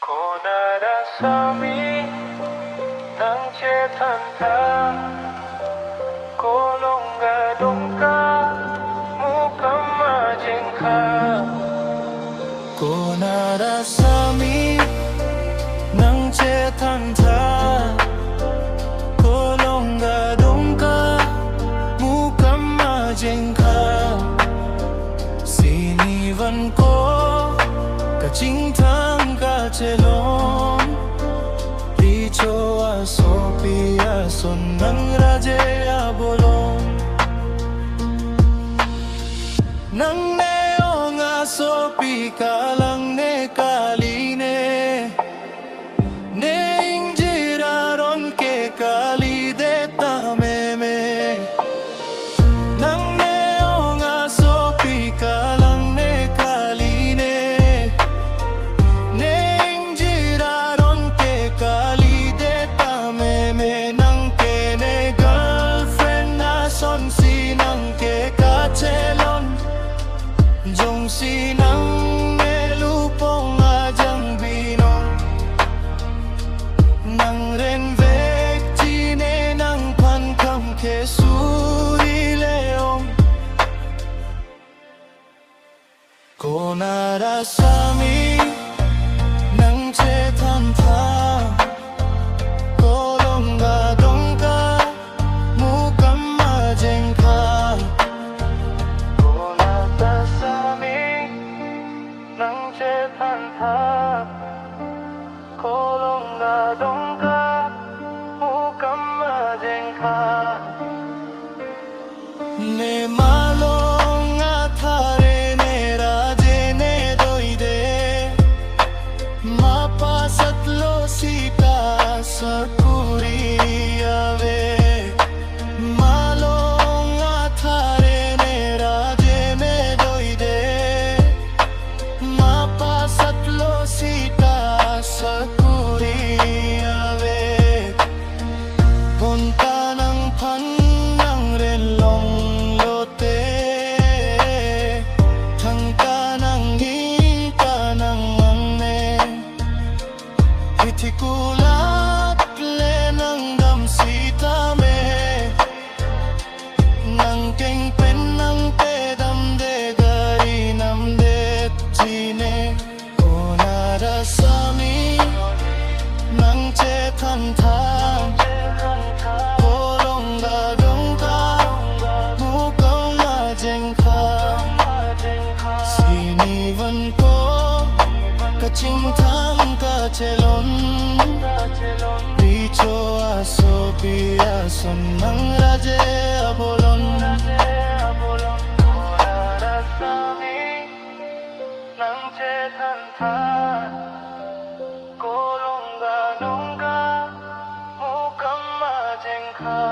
Konarasami ng cetanta Kolongga-dongga mukhang majengka Konarasami ng cetanta Kolongga-dongga mukhang majengka Siniwan ko kacintang kacelon Richo asopia sonang raja bolong Nang neong asopi kalang ne kaline Ne injiraron ke kali de tameme Nang neong asopi kalang ne kaline Ne injiraron ke kali de tameme Nang kene girlfriend na son sinang ke kacelon Jong sinang melupong ajang binong Nang renvek jine nang pankam ke suri leong Konarasami ng cetanta Kolongga-dongga mukhang majengka ng cetanta Kolongga-dongga mukhang majengka Ne malong athare ne raje ne doide Mapasatlo sita sakuri ave Malong athare ne raje ne doide Mapasatlo sita sakuri ave Punta ng panang relong lote Tangka ng hingka ng mangne Hitikulat le ng damsita me Nang keng pen ng pedam de gari nam de jine Konarasami ng cetanta Kolongga-dongga mukhang majengka Siniwan ko kacintang kacelon Richo asopi ason ng raja bolon Konarasami ng cetanta Kolongga-dongga mukhang majengka